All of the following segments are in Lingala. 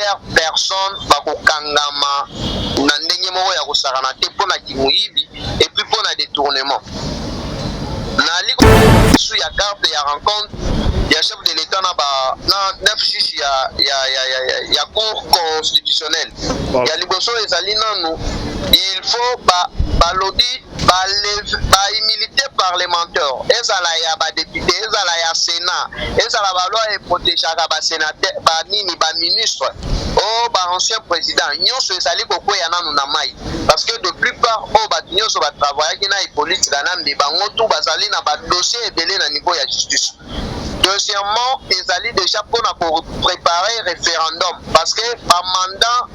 plusieurs personnes bakokangama na ndenge moko ya kosakana te mpona kimuyibi et puis mpona détournement. Nali sous ya carte ya rencontre ya chef de l'État na fiche ya cour constitutionnelle. Ya liboso ezali nanu il faut balobi ba immunité parlementaire ezala ya ba député ezala ya sénat ezala ba loi et protégeaka ba sénateur ba nini ba ministre o ba ancien président nyonso ezali kokwea nanu na mai parce que de plupart o ba nyonso ba travailler na politique na mbi bango tout bazali na ba dossier ebele na niveau ya justice. Deuxièmement, ezali déjà pour préparer référendum parce que par mandat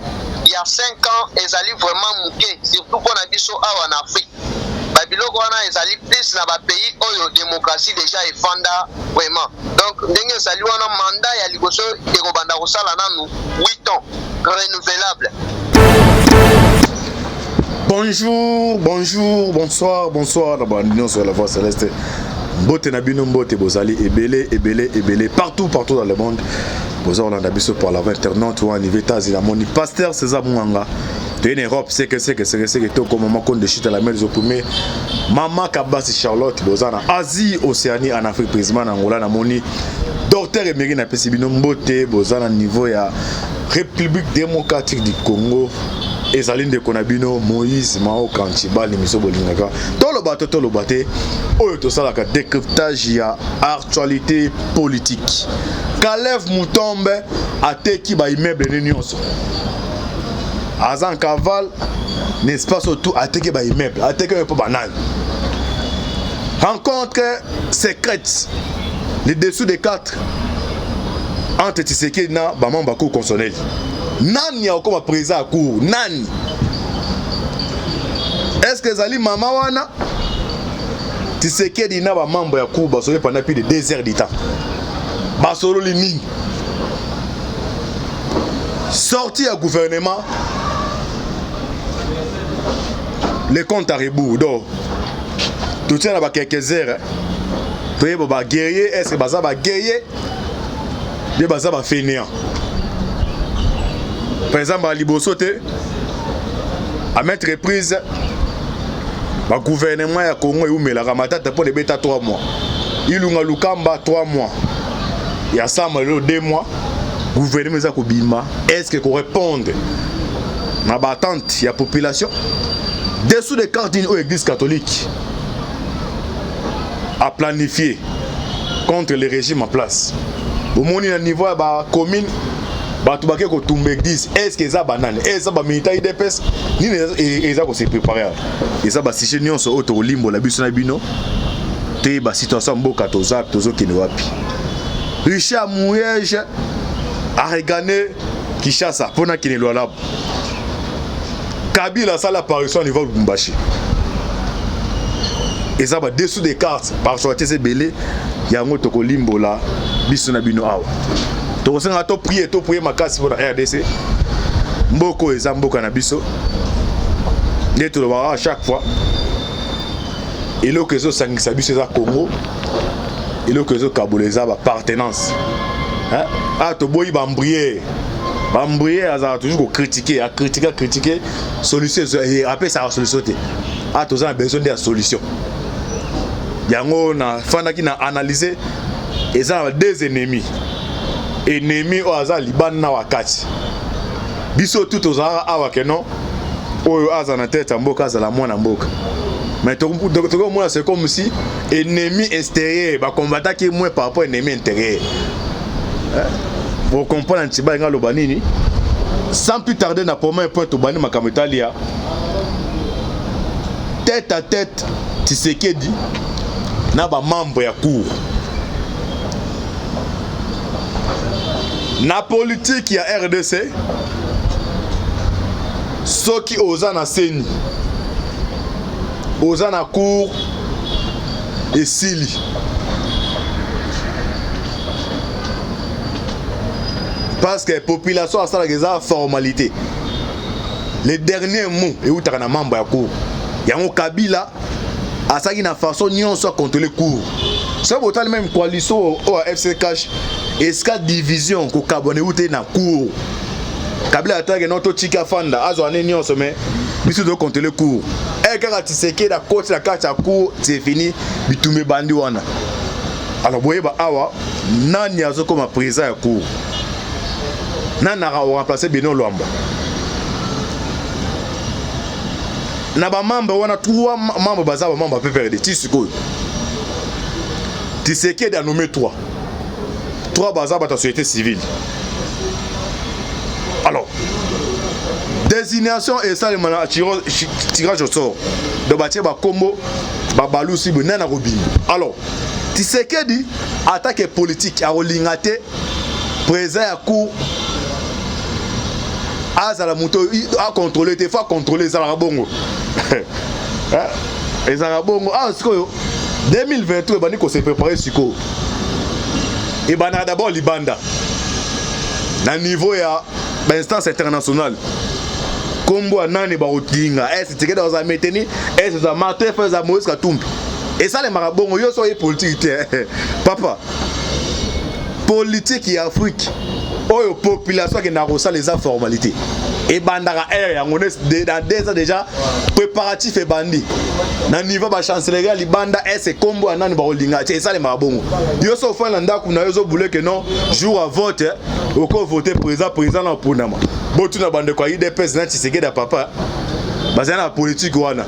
il y a 5 ans ezali vraiment mouké surtout pour na biso awa en Afrique. Babiloko wana ezali plus na ba pays oyo démocratie déjà efanda vraiment. Donc ndenge ezali wana mandat ya liboso ekobanda kosala nanu 8 ans renouvelable. Bonjour, bonsoir la bande sur la voix céleste. Mbote na bino mbote bozali ebele partout dans le monde. Bozali on a biso par la internet ou en États-Unis la moni pasteur César Mwanga. En Europe c'est que tout comme maman compte de chute à la mer premier maman Kabasi Charlotte bozana Asie Océanie en Afrique précisément en Angola na moni docteur Emery na pesi bino mbote bozana niveau ya République démocratique du Congo. Ezaline de Konabino, Moïse, Mao, Kanchiba, Nimiso Bolingaka. Tolobate, oyo tosalaka décryptage ya actualité politique. Kalev Mutombe ateki ba immeuble nyonso. Azan Kaval, n'est-ce pas surtout ateki ba immeuble, ateki ba banane. Rencontre secrète. Les dessous des 4 entre Tshisekedi na ba membre cour constitutionnel. Nani ya okoma président à cour nani est-ce que zali mama wana Tshisekedi na ba membre ya cour basole pendant plus de 2 heures de temps basolo li nini sorti à gouvernement les comptes à rebours donc tout tient là quelques heures toye ba guerrier est-ce que baza ba guerrier de baza ba fainéant. Par exemple, à Libosote, à mettre reprise, le gouvernement ya Congo et la Ramatata pour les bêta 3 mois. Il y a Lukamba 3 mois. Il y a ça 2 mois. Le gouvernement ya Kobima, est-ce qu'il faut répondre à l'attente de la population? Dessous des cartes d'une église catholique à planifier contre le régime en place. Au niveau de la commune, bato bake ko tumbe 10 est-ce que ça banane est-ce ba militaire IDPS ni eza ko se préparer eza ba siche nyonso auto limbo la biso na bino te ba situation mboka toza tozo kene wapi Richard Mouyege a regagné Kinshasa pona kene lwala Kabila sala apparition au niveau de Lubumbashi eza ba dessous des cartes par sortir ces belé yango to ko limbo la biso na bino awa. Donc on a prié makasi pour la RDC. Mboko eza mboka na biso. Neto lo à chaque fois. Et lo que zo sangisa biso za Congo. Et lo que zo kaboleza ba appartenance. Hein? Ah to boyi bambrier. Bambrier aza toujours critiquer, à critiquer solution et après ça solution. Ah to za besoin de solution. Yango na fanda ki na analyser et ça 2 ennemis. Ennemi au hasard Liban na wakati biso tout aux awa kenon oyo aza na tête mboka za la mwana mboka mais to moi c'est comme si ennemi extérieur ba combattant qui moins par rapport ennemi intérieur pour comprendre ntiba nga lobanini sans plus tarder na premier point to bani makametalia tête à tête Tshisekedi na ba membre ya cour. Na politique ya RDC ceux qui osent na seni osent na cour et sili parce que la population a ça la formalité les derniers mots et où tu as na membre ya cour yango Kabila a ça qui na façon nion soit contrôler cour c'est autant même coalition au FC Cash escale division ko kabone outé na cour Kabila attaque non to tika fanda azo ane nyonso mais biso do compter le cours et quand Tshisekedi da coach la carte à cours c'est fini bitume bandi wana alors boyeba awa nani azo comme président ya cours nani a remplacé Beno Luamba na ba membre wana 3 membres bazaba membre PPRD tisiko Tshisekedi a nommé 3 bazaba ta société civile. Alors désignation et ça le tirage au sort de batie ba kombo ba balusi bonana robin. Alors Tshisekedi attaque politique a rolingate président ya cour azala moto a contrôler des fois contrôler za la bongo et za la bongo sikoyo 2023 bani ko se préparer siko et bana d'abord libanda na niveau ya instance internationale kombo anani ba otinga Tshisekedi za meteni za marteau fait za Moïse Katumbi et ça les marabongo yo so politique papa politique ya Afrique oyo population qui n'a reçu les formalités et bandara air on est dans des ans déjà préparatif et bandi na niveau ba chancellerie libanda c'est combo anani ba olinga et ça les marabongo yo so fa landa kuna yo zo boule que non jour à vote au ko voter président na ponama botu na bande kwa IDPS na Tshisekedi papa bazana la politique wana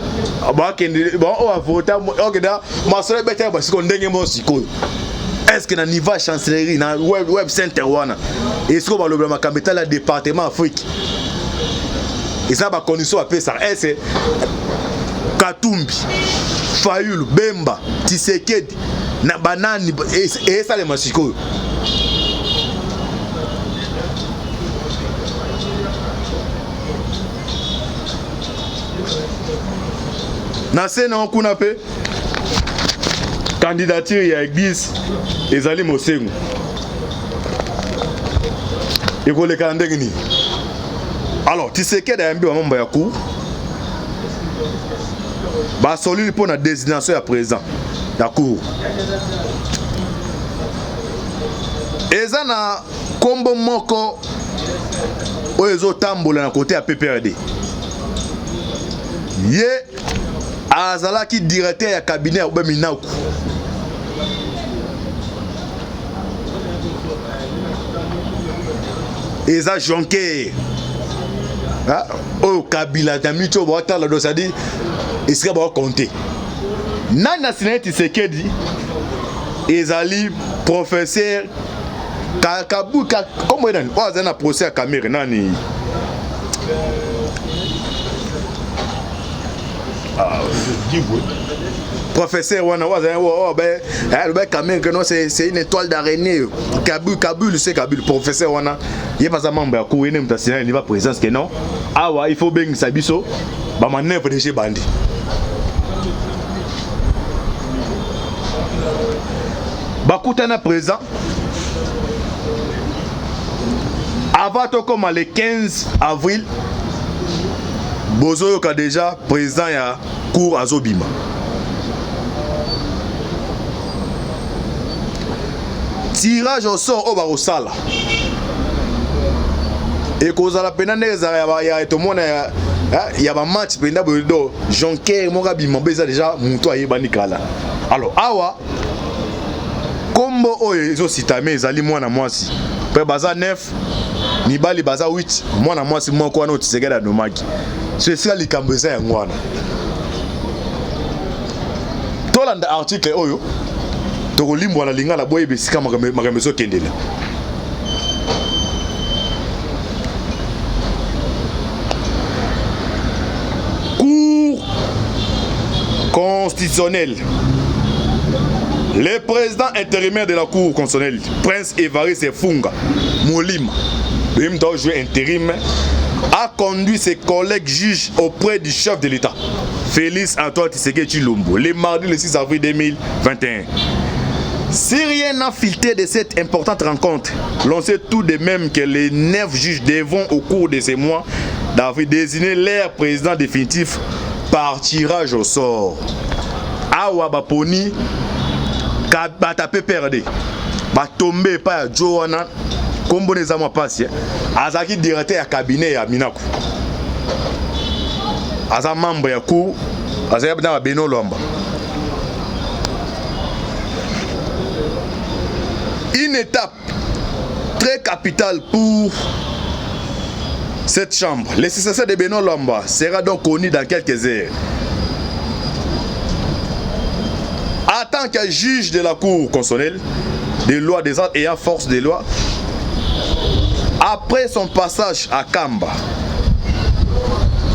ba kende ba o voter o kenda masole beta ba siko ndenge mo siko. Est-ce que na niveau chancellerie na web center wana est-ce que ba le makameta la département Afrique et ça ba condition à ça c'est Katumbi Fayulu Bemba Tshisekedi na banani et ça les masiko na sena on kuna pe candidature ya église ezali mosengo ekoleka ndenge ni alors Tshisekedi ayambi mambo ya cour ba solide pour na désignation ya président ya cour eza na kombo moko oyo ezotambola na côté ya PPRD ye azalaki directeur ya cabinet ya Minaku eza Jonker oyo Kabila tamito bo atala do sadi esika ba compter nani asinaye Tshisekedi ezali professeur Kabuka comment nani oza na procès ya Camere nani professeur wana Camere que non c'est une étoile d'araignée Kabul c'est Kabul professeur wana il pas membre ya cour ene mtasina ni va présence que non awa il faut bien sabiso ba manœuvre de chez bandi bakutana présent avant to comme le 15 avril bozo ka déjà président ya cour azobima tirage au sort au barosala et cause la peine ya tout monde ya ba match penda bodo Jonker moka bima beza déjà muto ayebani kala alors awa kombo oyo ezo citame ezali mwana mwasi pe baza 9 mibali baza 8 mwana mwasi moko wana Tshisekedi anomaki c'est ça likambo eza ya ngwana tolanda article oyo tokolimbo na lingala boye besika makambo ezo kendela cour constitutionnelle. Le président intérimaire de la Cour constitutionnelle, Prince Évariste Funga Molima, même temps joué intérim, a conduit ses collègues juges auprès du chef de l'État, Félix Antoine Tshisekedi Tshilombo, le mardi le 6 avril 2021. Si rien n'a filtré de cette importante rencontre, l'on sait tout de même que les 9 juges devront au cours de ces mois d'avril désigner leur président définitif par tirage au sort. Awa Baponi bata PPRD ba tomber pa Joana kombo neza mwa pasi azaki directeur ya cabinet ya Minaku aza membre ya cour azaki na Beno Lwamba. Une étape très capitale pour cette chambre. Le successeur de Beno Lwamba sera donc connu dans quelques heures. En tant que juge de la Cour constitutionnelle des lois des arts ayant force des lois, après son passage à Kamba,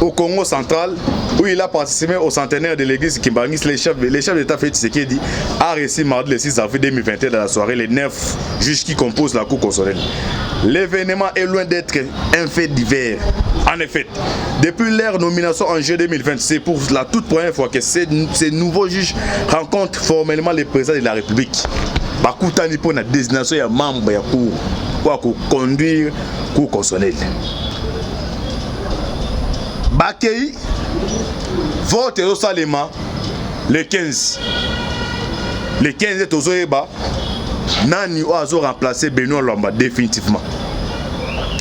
au Congo central, où il a participé au centenaire de l'église Kimbangis, les chefs d'État Félix Tshisekedi a reçu mardi le 6 avril 2021 dans la soirée les 9 juges qui composent la Cour constitutionnelle. L'événement est loin d'être un fait divers. En effet, depuis leur nomination en juillet 2020, c'est pour la toute première fois que ces nouveaux juges rencontrent formellement le président de la République. Bakutani pour la désignation des membres de la Cour pour conduire la Cour constitutionnelle. Bakei vote au Salema le 15. Le 15 est aux Oeba. Nani Oazo remplacé Benoît Lwamba définitivement.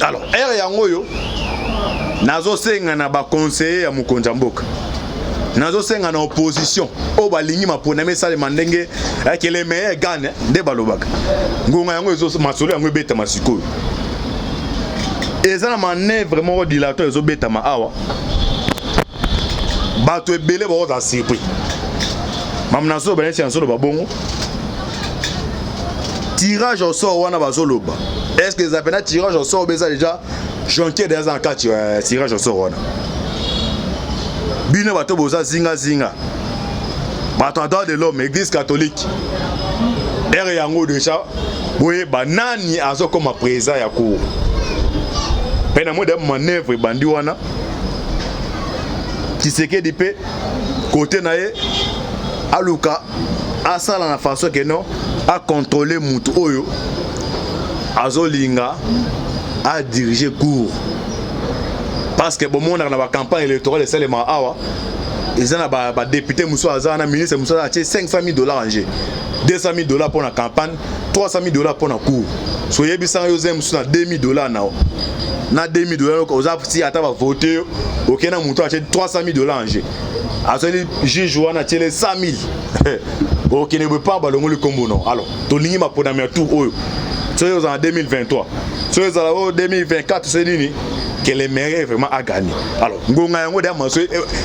Alors, R Yangoyo, Nazo Senga na ba conseiller ya Mukonza Mboka. Nazo Senga na opposition. O balingi maponame Salema ndenge que les meilleurs gagnent de balobaka. Ngonga yango ezo masolo yango beta masiko. Ezana manœuvre vraiment dilateur ezo beta ma awa. Bato ebele ba oza surpris. Mamnazo ba nsi ansolo ba bongo. Tirage au sort wana bazoloba. Est-ce que les appels tirage au sort déjà jonqué des en cas tirage au sort wana. Bino bato boza zinga zinga. Bato droit de l'homme église catholique. Er yango déjà boye banani azo comme président ya cour. Pena mo de manœuvre bandi wana. Tshisekedi pe côté nae aluka asala na façon que non à contrôler mutu oyo azolinga à diriger cour parce que bon monde dans la campagne électorale c'est les awa ils ont ba député muso azana ministre muso a acheté $500,000 en jeu $200,000 pour la campagne $300,000 pour la cour so yebisa yo zem muso na $2,000 na $2,000 ko za si ata ba voter okena mutu a acheté $300,000 en jeu azali juge wana tele 100,000 ok ne veut pas balongo le combo non alors tolingi ma ponamia tout oyo soyo en 2023 soyo za la 2024 c'est nini que les maires vraiment a gagné alors ngonga yango da maso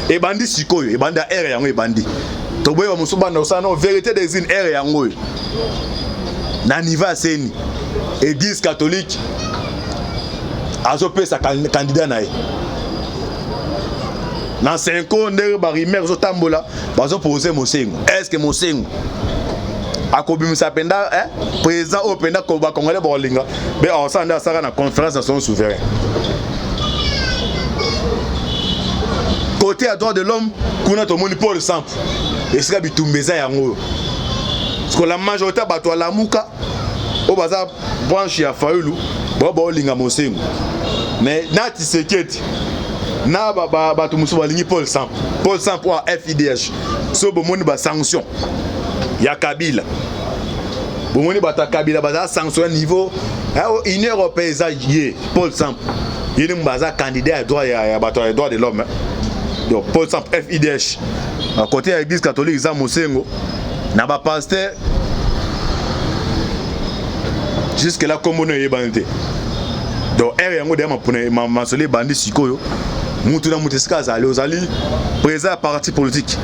e bandi sikoyo e banda R yango e bandi to boyo musuba na osana vérité des in R yango na niva seni église catholique azo pe sa candidat nae dans 5 ans, on va remettre tambola, bazo poser Mosengo. Est-ce que Mosengo akobi sapenda président au penda koba congolais bolinga mais on s'en a ça na conférence nationale souverain. Côté à droit de l'homme, kuna to moni Paul Samp. Est-ce que bitumbeza yango? Parce que la majorité bato la muka au baza branche ya Faulu, bolinga Mosengo. Mais nati seketi na bato musu balingi Paul Samp ou FIDH so bomoni ba sanction ya Kabila bomoni bata Kabila baza sanction niveau Union européenne yé Paul Samp yé mbaza candidat à droit ya bato ya droit de l'homme donc Paul Samp FIDH à côté de l'église catholique za Mosengo na ba pasteur jusque là comme on est bandé donc R yango de ma masole bandi sikoyo mutu na mutu sika azali ozali président ya parti politique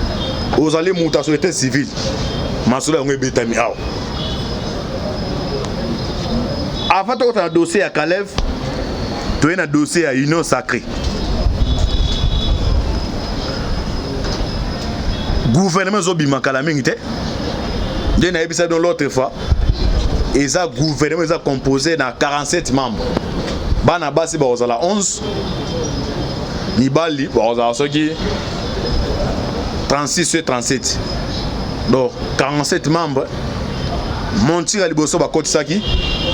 ozali mutu ya société civile masolo yango ebetami awa avant tokota na dossier ya Kalev toye na dossier ya Union Sacrée gouvernement ezobima kala mingi te nde nayebisa don l'autre fois eza gouvernement eza composé na 47 membres bana basi baozala 11 Nibali, bon, ça qui 36 sur 37. Donc 47 membres. Montir à Liboso Bakot Saki,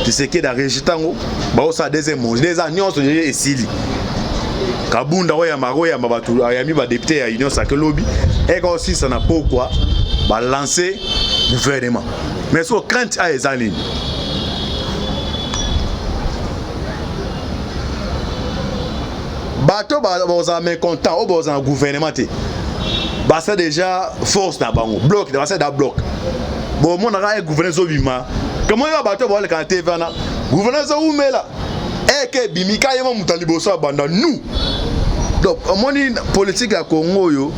tu sais qu'il y a des régitango, Baosa deuxième monde, des agneaux et Sili. Kabunda Roya Maroya Mabatu, Ayami va député à Union Sacrée Lobby, et aussi ça n'a pas quoi, va lancer gouvernement. Mais sur crainte à Ezaline. bato baza mécontent ou baza gouvernement te basa déjà force na bango bloc basa da bloc bon mon na gouvernement zobima comment yo bato ba le kan TV na gouvernement zo umela que bimika yemo mutaliboso banda nous donc moni politique ya Congo yo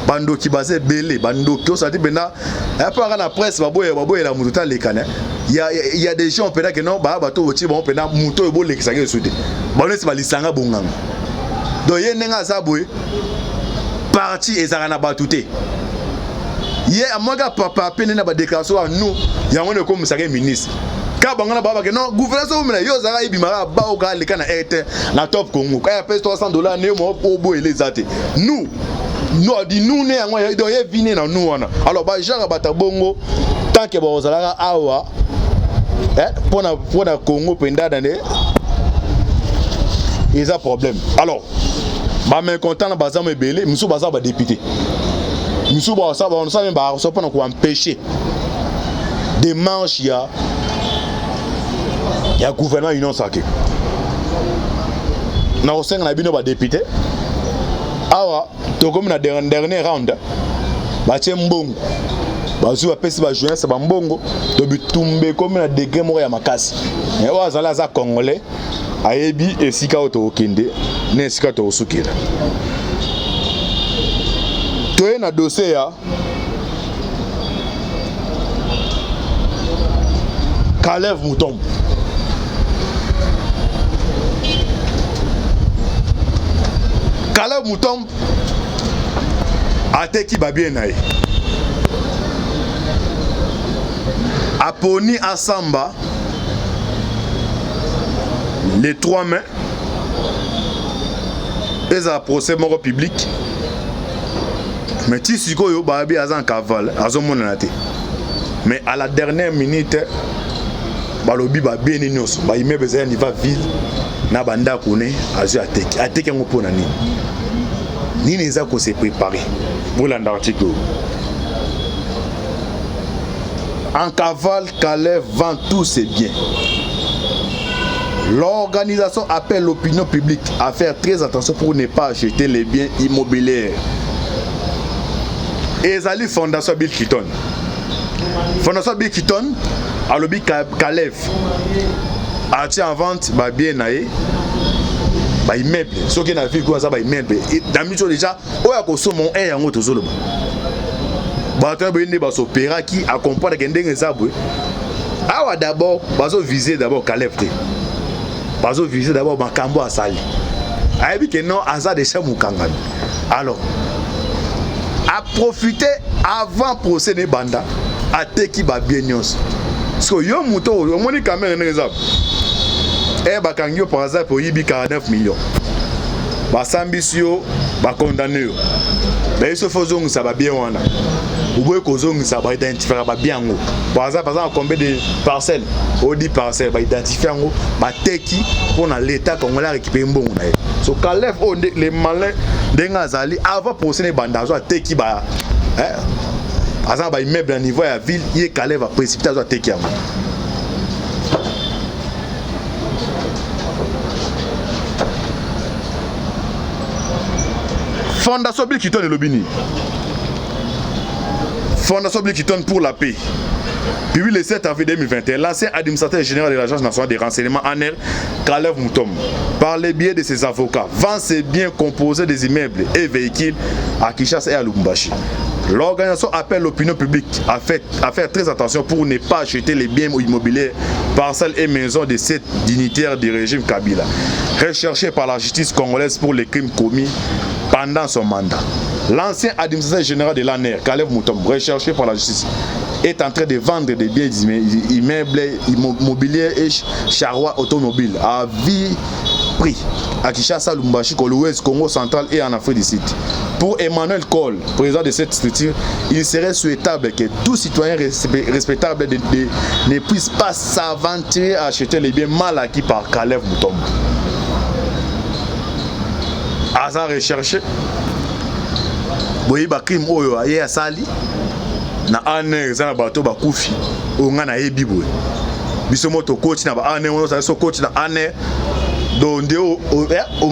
bando ki basé belé bando ki osati benda après na presse baboye la mututa lekana il y a des gens peut-être que non bato oti bon peut-être muto yo bolekisa ke soute bano se balisanga bonganga donc yenenga zabwe parti ezaka na batute ye amoga papa pene na ba déclaration nous yango ne comme ça ministre ka bangana baba que non gouvernement umela yo zaka ibimara ba o ga lekana ete na top Congo ka pèse $300 ne mo obo elezate nous dit nous ne yango do ye vine na nous wana alors ba genre bata bongo tant que ba ozalaka awa pona Congo penda dane ils a problème alors ba me content na bazam ebele musu baza ba député musu ba ça on ça même ba so pona ko empêcher démarche ya gouvernement union sacré na ko senga na bino ba député awa to comme na dernier round ba tie mbongo bazu ba pesi ba joindre ba mbongo to bitumbe comme na degré moko ya makasi et wa zala za congolais ayebi esika oto okende na esika to osukira to na dossier ya Caleb Mutombo Caleb Mutombo ateki babie nae aponi asamba les 3 mains et à procès mort public mais ti sikoyo babi azan cavale azomona na te mais à la dernière minute balobi ba bien nyos ba immeuble za niva ville na banda kone azu ateki ngo pona ni neza ko se préparer pour l'Antarctique en cavale Caleb vend tous ses biens. L'organisation appelle l'opinion publique à faire très attention pour ne pas acheter les biens immobiliers. Ezali Fondation Bill Clinton. Fondation Bill Clinton a lobby Caleb a tiré en vente ba bien naé ba immeuble. Ce qui na vu quoi ça ba immeuble. D'habitude déjà oya ko so mon yango tozolo. Ba ta bende ba so pera qui accompagne kendenge zabwe. Awa d'abord bazo viser d'abord Caleb te. Bazo viser d'abord Makambo Asali. Ayebi que non Aza de Chamukangani. Alors a profiter avant procéder banda a teki ba bien nyos. Parce que yo muto o moni caméra n'exemple. Ba kangyo par exemple pour yibi 49 millions. Ba sambisio ba condamné yo. Mais il faut que ça va bien wana. Vous voyez que ça va identifier bien. Par exemple, combien de parcelles? On dit parcelles, va identifier ba teki pour l'État congolais récupérer bon. So Caleb les malins d'Engazali avant procéder bandazo teki ba azan ba immeuble à niveau ya ville, il Caleb va précipiter à teki. Fondation Bill Clinton et Lobini. Fondation Bill Clinton pour la paix. Puis le 7 avril 2021, l'ancien administrateur général de l'Agence nationale des renseignements ANR, Caleb Mutombo, par le biais de ses avocats, vend ses biens composés des immeubles et véhicules à Kinshasa et à Lubumbashi. L'organisation appelle l'opinion publique à faire très attention pour ne pas acheter les biens immobiliers, parcelles et maisons de ces dignitaires du régime Kabila, recherchés par la justice congolaise pour les crimes commis pendant son mandat. L'ancien administrateur général de l'ANR, Caleb Mutombo, recherché par la justice, est en train de vendre des biens immeubles immobiliers et charrois automobiles à vie prix à Kinshasa, Lubumbashi, Kolwezi, Congo central et en Afrique du Sud. Pour Emmanuel Kohl, président de cette structure, il serait souhaitable que tout citoyen respectable ne puisse pas s'aventurer à acheter les biens mal acquis par Caleb Mutombo. Hasard recherché. Boyi ba crime oyo aye asali na ane za na bato ba kufi o nga na yebi boye biso moto coach na ba ane wono sa so coach na ane donc au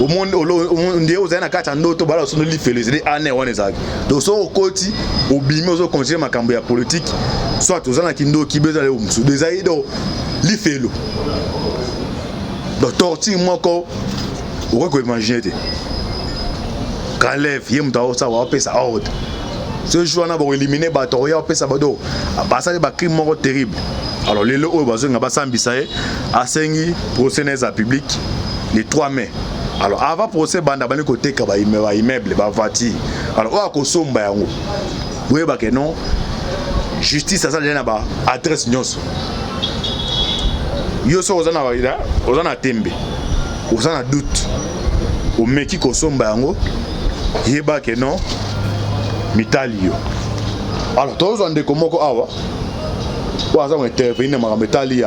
monde aux na kata ndoto bala so li félix des années on ezaki donc so okoti obimi ozo continuer makambo ya politique soit ozana kindo ki beza le umsu des aido li félo donc torti moko on peut imaginer te Calef yem ta ça va pesa out ce jour na ba éliminer Batoya pesa bado basali ba crime moko terrible. Alors les lots bazonga basambisa asengi procès à public le 3 mai. Alors avant procès banda bani côté ka ba immeuble ba vati. Alors o akosomba yango. Oui ba que non justice ça na ba adresse nyonso. Yo so ozana ba ida, ozana tembe. Ozana doute. O meki kosomba yango. Yeba que non mitalio. Alors tous on de komoko awa. Pour ça on intervenir dans Metali il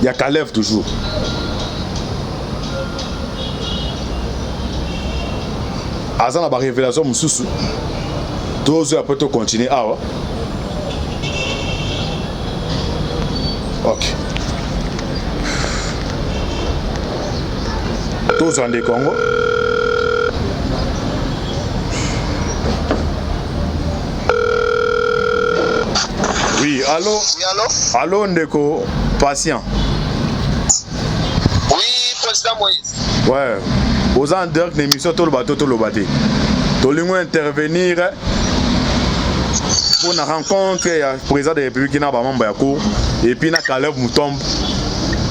y a Calef toujours. Azana ba révélation mususu. Tous après to continuer awa. OK. Tous en de Congo. Oui, allô? Oui, allô? Allô, Ndeko, patient. Oui, président Moïse. Ouais. Aux en direct d'émission, tout le bateau, tout le bateau. Tout le monde intervenir pour une rencontre, il y a le président de la République qui n'a pas membre de la cour. Et puis, il y a Calef Moutombe.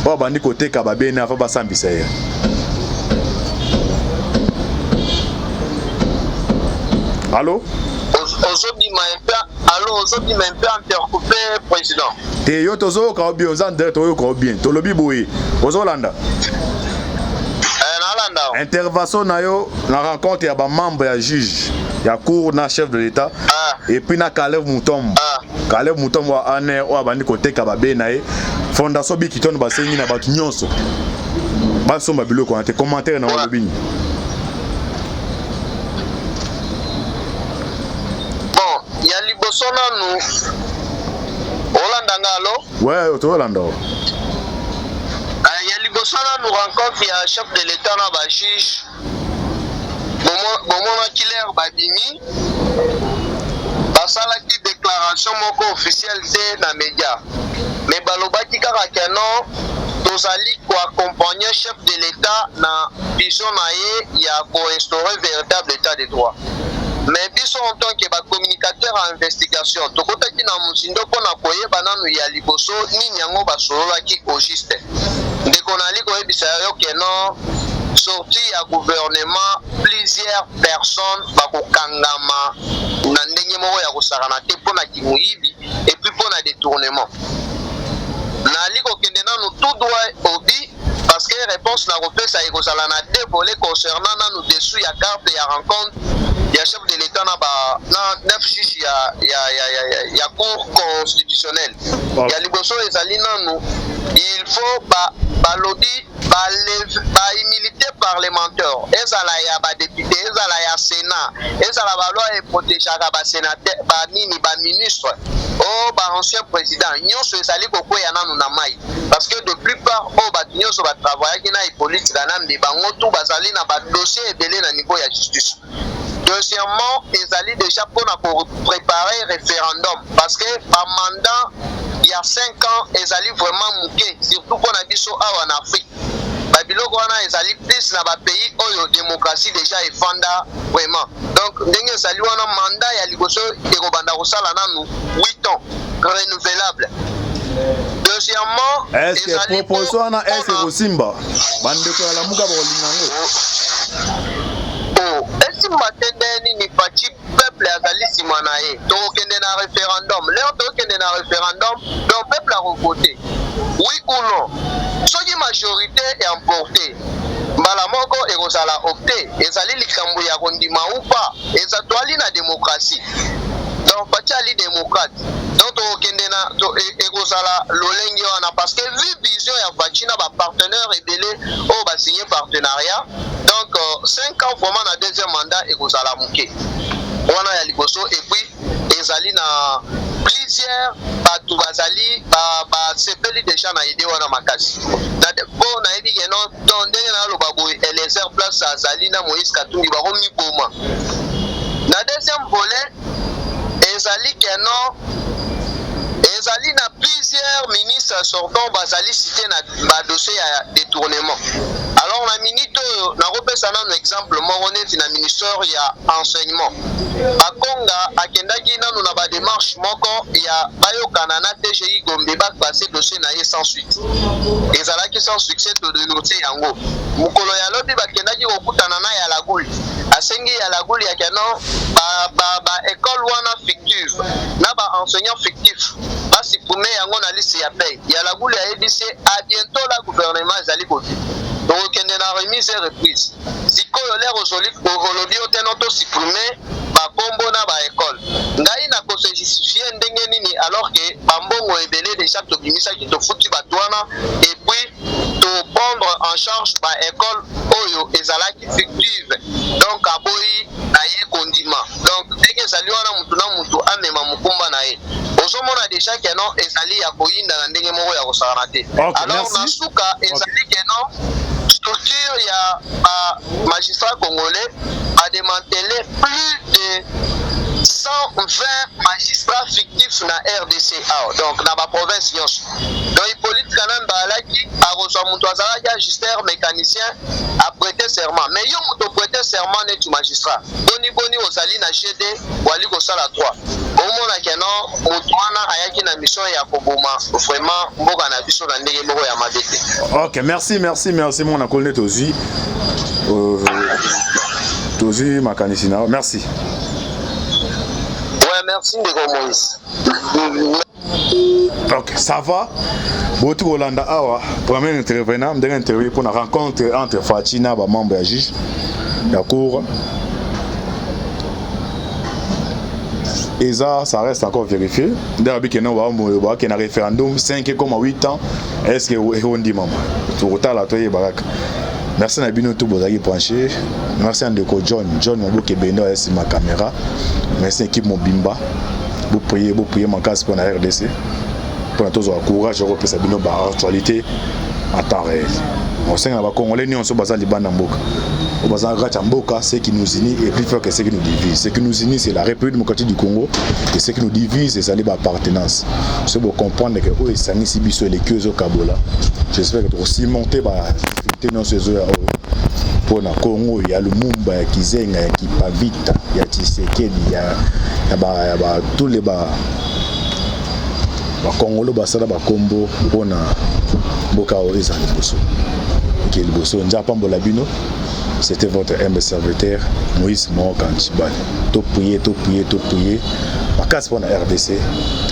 Oh, bandi côté Kababé, il n'y a pas de Sambissaï. Allô? Allô, aujourd'hui, un peu intercoupé, président. Et yo tozo ka bien, aux en direct, toyo ka bien. Tolobi boy. Aux Hollanda. Intervention na yo na rencontre ya ba membre ya juge ya cour na chef de l'état et puis na Calef Moutombe. Calef Moutombe wa ane wa bandi côté ka ba be na e fondation bi kitone ba sengi na batu nyonso ba somba biloko na te commentaire na wolobi. Bon, ya liboso nanu Hollanda ngalo. Ouais, to Hollanda. Nous rencontre un chef de l'État dans le juge. Bon, Killer Babimi. Basalaki déclaration officielle dans les médias. Mais Balobaki Karakeno, Tozali ko accompagner chef de l'État dans vision naie ya ko instaurer véritable état de droit. Mais biso en tant que communicateur en investigation, tokotaki na musindo pona koyeba nanu ya liboso nini yango basololaki au juste. Ndeko nali koyebisa yo ke non sorti ya gouvernement plusieurs personnes bakokangama na ndenge moko ya kosakana te pona kimuyibi et puis pona détournement. Nali kokende nanu tout droit obi parce que réponse na kopesa ekozala na deux volets concernant nanu dessous ya carte ya rencontre ya chef de l'État na 9 juges ya cour constitutionnelle. Ya liboso ezali nanu il faut balobi ba immunité parlementaire ezala ya ba député ezala ya sénat ezala ba loi et protégeaka ba sénateur ba nini ba ministre o ba ancien président nyonso ezali kokwea nanu na mai parce que de plupart o ba nyonso ba travailler na politique na mbi bango tout bazali na ba dossier ebele na niveau ya justice. Deuxièmement, ils allaient déjà pour préparer référendum parce que par mandat il y a 5 ans ils allaient vraiment mouquer surtout pour la biso en Afrique. Babiloko wana ils allaient plus dans ba pays où la démocratie déjà est fanda vraiment. Donc ndenge sali wana mandat ya liboso ekobanda kosala nanu 8 ans renouvelable. Deuxièmement, est-ce que proposition wana est Rosimba bandeko ya lamuka ba lingango. Est-ce que matendeni ni fati peuple azali simanaye to kende na référendum leo to kende na référendum donc peuple a voté oui ou non soki majorité est emportée mbala moko ekozala opté ezali likambo ya kondima ou pas ezatwali na démocratie donc pati ali démocrate donc to kende na to ekozala lolenge wana parce que vu vision ya fati na ba partenaire ebele o ba signer partenariat. Donc 5 ans vraiment na deuxième mandat et kozala muke wana ya liboso et puis ezali na plusieurs bato bazali basepeli déjà na idée wana makasi po nayebi ke non to ndenge naloba boye Eliezer Place azali na Moïse Katumbi bakomiboma na deuxième volet ezali ke non ezali na plusieurs ministres sortants bazali cité na badossier ya détournement. Alors na minute oyo nakopesa nano exemple moko neti na ministère ya enseignement bakonga akendaki nano na badémarche moko ya bayokana na TGI Gombe bakpase dossier na ye sans suite ezalaki sans succès to dénoncer yango mokolo ya lobi bakendaki kokutana na ya laguli asengi ya laguli ya keno ba école wana fictive na ba enseignant fictif basipume yango na liste ya paye ya laguli ayebisi à bientôt la gouvernement ezali koki donc kende na remise et reprise sikoyo lero olobi ote noto supprimer bakombo na ba école ngai na ko se justifier ndenge nini alors que bambongo ebele déjà tobimisaki tofuti bato wana et puis to prendre en charge ba école oyo ezalaki fictive donc aboyi na ye kondima donc ndenge ezali wana mutu na mutu amema mukumba na ye ozomona déjà que non ezali ya koyinda na ndenge moko ya kosakana te alors na suka ezali que non structure ya magistrat congolais a démantelé plus de 120 magistrats fictifs na RDC donc na ba province nyonso donc Hippolyte Kanamba alaki akozwa mutu azalaki ajusteur mécanicien a prêté serment mais yo mutu prêté serment neti magistrat boni ozali na GD wali kosala 3 omona keno mutu wana ayaki na mission ya koboma vraiment mboka na biso na ndenge moko ya mabete. Ok, merci mon akolne tozi makanisi na merci. Ouais, merci Ndeko Moïse. Ok, ça va. Botu Rolanda Awa, premier intervenant, dernier interview pour la rencontre entre Fatina, ba membre ya juge, la cour. Et ça reste encore vérifié. D'ailleurs, qu'il y a un référendum 5,8 ans. Est-ce que on dit maman? Tout retard là, toi, merci à Bino tout bozaki branché. Merci à Ndeko John Maboke Beno est ma caméra. Merci à l'équipe Mobimba. Vous priez mon casse pour la RDC. Pour tous avoir courage, je repère Bino par actualité en temps réel. On sait que les Congolais nous sommes basés dans Mboka. Au bazar Mboka, ce qui nous unit est plus fort que ce qui nous divise. Ce qui nous unit, c'est la République démocratique du Congo. Et ce qui nous divise, c'est l'appartenance. C'est pour comprendre que où est Sani Sibiso et les queues au Kabola. J'espère que tu vas aussi monter la difficulté dans ces heures. Pour le Congo, il y a le Mumba, il y a Kizenga, il y a Kipavita, il y a Tshisekedi, il y a tous les Congolais basala ba kombo pona mboka oriza liboso. Ok, liboso nzapa mbola bino. C'était votre humble serviteur Moïse Mokanchibane. Tout prier. Ma casse pour la RDC.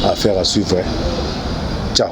Affaire à suivre. Ciao.